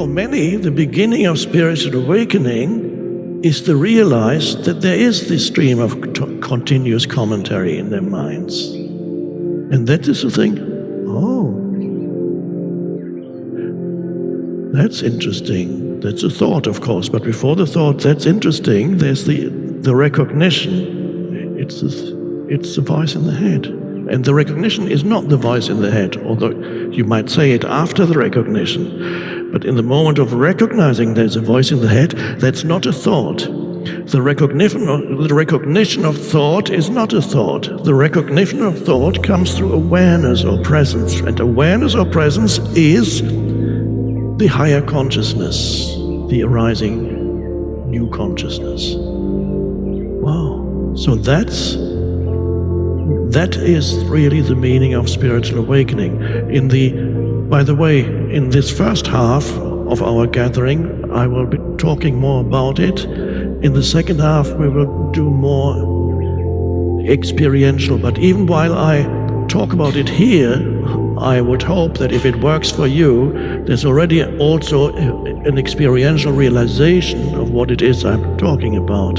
for many, the beginning of spiritual awakening is to realize that there is this stream of continuous commentary in their minds. And that is to think, oh, that's interesting. That's a thought, of course, but before the thought, that's interesting, there's the recognition. It's the voice in the head. And the recognition is not the voice in the head, although you might say it after the recognition. But in the moment of recognizing there's a voice in the head, that's not a thought. The recognition of thought is not a thought. The recognition of thought comes through awareness or presence. And awareness or presence is the higher consciousness, the arising new consciousness. Wow. So that is really the meaning of spiritual awakening. By the way, in this first half of our gathering, I will be talking more about it. In the second half, we will do more experiential. But even while I talk about it here, I would hope that if it works for you, there's already also an experiential realization of what it is I'm talking about.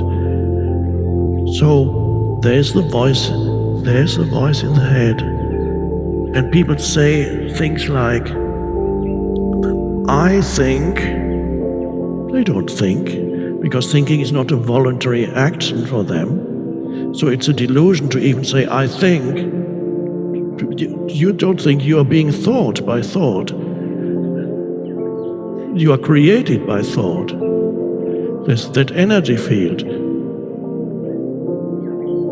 So there's the voice in the head. And people say things like, I think. They don't think, because thinking is not a voluntary action for them. So it's a delusion to even say, I think. You don't think, you are being thought by thought. You are created by thought. There's that energy field.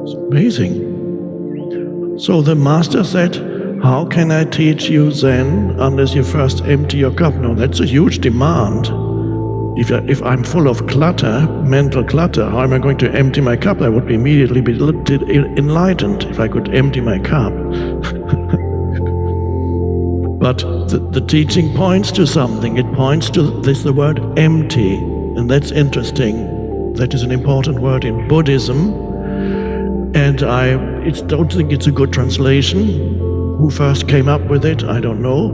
It's amazing. So the master said, how can I teach you Zen unless you first empty your cup? No, that's a huge demand. If I'm full of clutter, mental clutter, how am I going to empty my cup? I would immediately be enlightened if I could empty my cup. But the teaching points to something. It points to the word empty, and that's interesting. That is an important word in Buddhism. And I don't think it's a good translation. Who first came up with it, I don't know.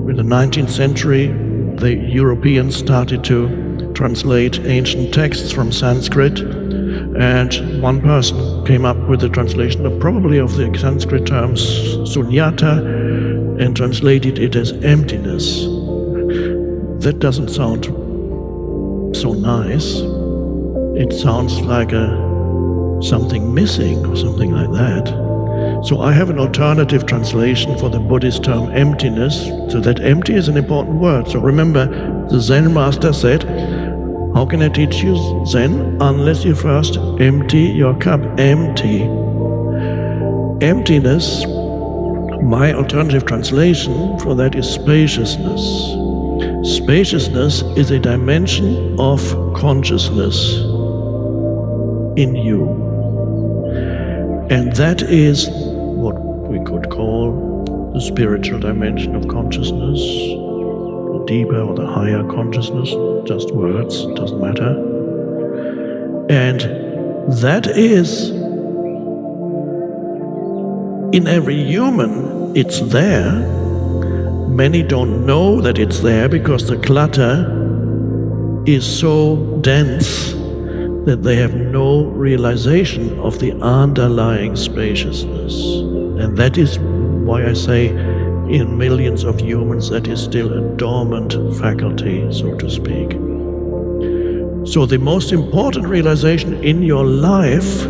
In the 19th century, the Europeans started to translate ancient texts from Sanskrit, and one person came up with the translation of the Sanskrit term sunyata, and translated it as emptiness. That doesn't sound so nice. It sounds like something missing or something like that. So I have an alternative translation for the Buddhist term emptiness. So that empty is an important word. So remember, the Zen master said, how can I teach you Zen unless you first empty your cup? Empty. Emptiness, my alternative translation for that is spaciousness. Spaciousness is a dimension of consciousness in you. And that is what we could call the spiritual dimension of consciousness, the deeper or the higher consciousness, just words, doesn't matter. And that is, in every human, it's there. Many don't know that it's there because the clutter is so dense that they have no realization of the underlying spaciousness. And that is why I say in millions of humans that is still a dormant faculty, so to speak. So the most important realization in your life,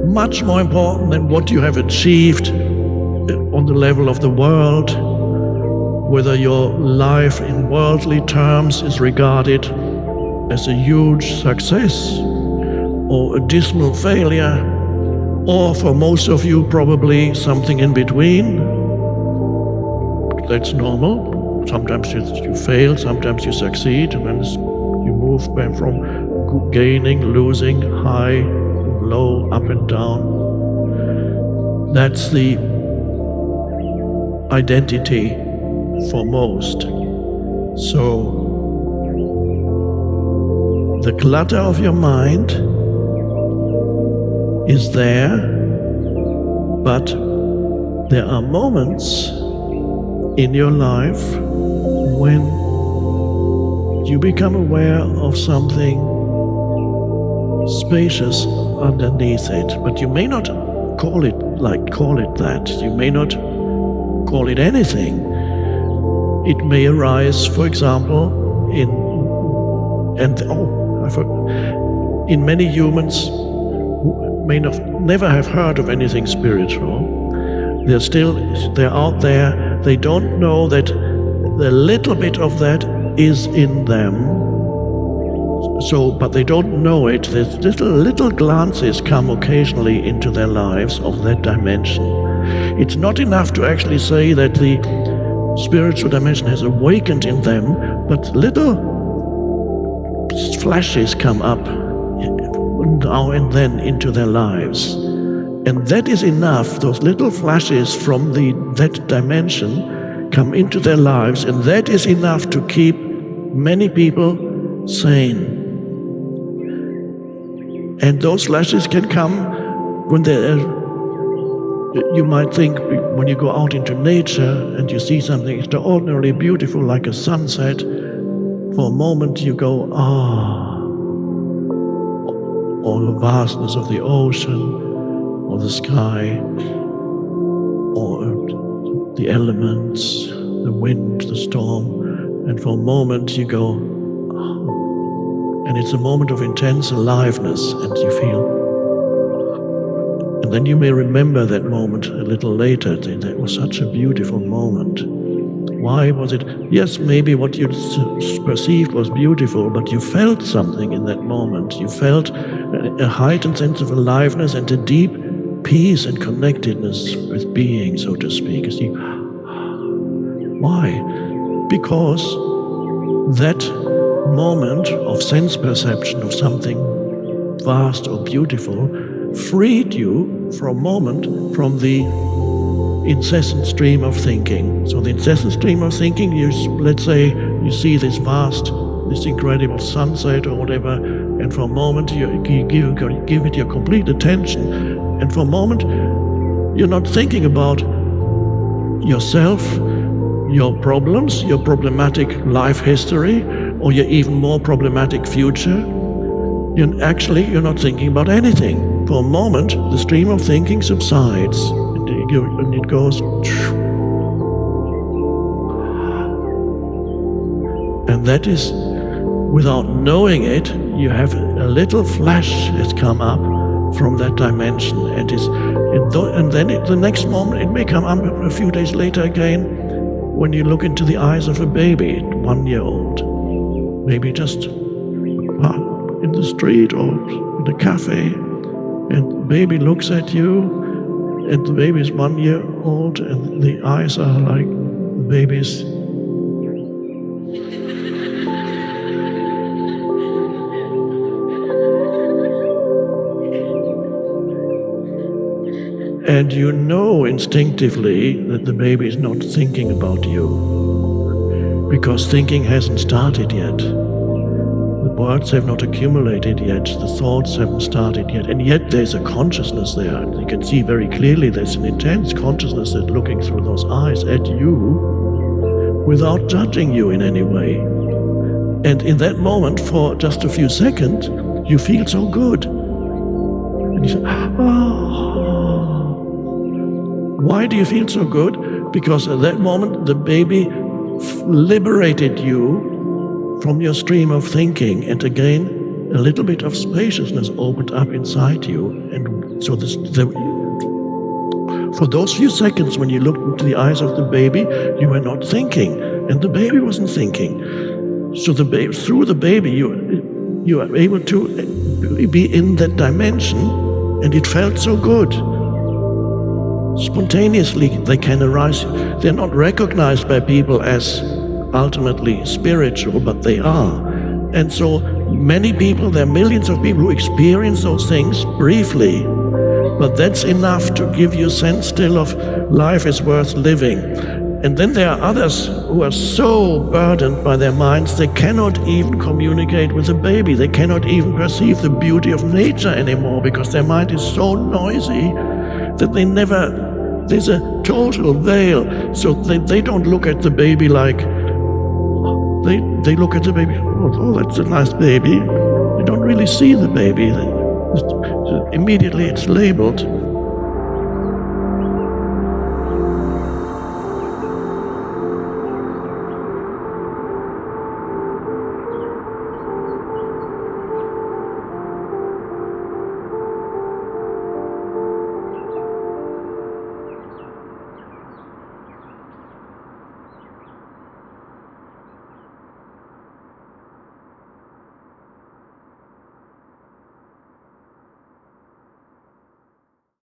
much more important than what you have achieved on the level of the world, whether your life in worldly terms is regarded as a huge success or a dismal failure, or for most of you probably something in between. That's normal. Sometimes you fail, sometimes you succeed, and then you move from gaining, losing, high, low, up and down. That's the identity for most. So the clutter of your mind is there, but there are moments in your life when you become aware of something spacious underneath it, but you may not call it that. You may not call it anything. It may arise, for example, in many humans who may never have heard of anything spiritual. They're out there. They don't know that the little bit of that is in them. So, but they don't know it. There's little glances come occasionally into their lives of that dimension. It's not enough to actually say that the spiritual dimension has awakened in them, but little flashes come up now and then into their lives. And that is enough. Those little flashes from that dimension come into their lives, and that is enough to keep many people sane. And those flashes can come when you might think, when you go out into nature and you see something extraordinarily beautiful like a sunset, for a moment you go, or the vastness of the ocean, or the sky, or the elements, the wind, the storm, and for a moment you go, and it's a moment of intense aliveness, and you feel. And then you may remember that moment a little later. That was such a beautiful moment. Why was it? Yes, maybe what you perceived was beautiful, but you felt something in that moment. You felt a heightened sense of aliveness and a deep peace and connectedness with being, so to speak. You see, why? Because that moment of sense perception of something vast or beautiful freed you for a moment from the incessant stream of thinking. So the incessant stream of thinking, let's say you see this incredible sunset or whatever, and for a moment you give it your complete attention, and for a moment you're not thinking about yourself, your problems, your problematic life history, or your even more problematic future. You're not thinking about anything. For a moment, the stream of thinking subsides, and it goes. And that is, without knowing it, you have a little flash has come up from that dimension, and then the next moment it may come up a few days later again, when you look into the eyes of a baby, 1 year old, maybe just in the street or in a cafe, and the baby looks at you, and the baby is 1 year old, and the eyes are like the baby's. And you know instinctively that the baby is not thinking about you, because thinking hasn't started yet. The words have not accumulated yet, the thoughts haven't started yet, and yet there's a consciousness there. You can see very clearly there's an intense consciousness that's looking through those eyes at you without judging you in any way. And in that moment, for just a few seconds, you feel so good. And you say, Why do you feel so good? Because at that moment, the baby liberated you from your stream of thinking, and again, a little bit of spaciousness opened up inside you. And so for those few seconds when you looked into the eyes of the baby, you were not thinking, and the baby wasn't thinking. So through the baby, you are able to be in that dimension, and it felt so good. Spontaneously, they can arise. They're not recognized by people as ultimately spiritual, but they are. And so many people, there are millions of people who experience those things briefly, but that's enough to give you a sense still of life is worth living. And then there are others who are so burdened by their minds, they cannot even communicate with a baby. They cannot even perceive the beauty of nature anymore, because their mind is so noisy that there's a total veil. So they don't look at the baby like, they look at the baby, oh, that's a nice baby. They don't really see the baby. Immediately it's labeled.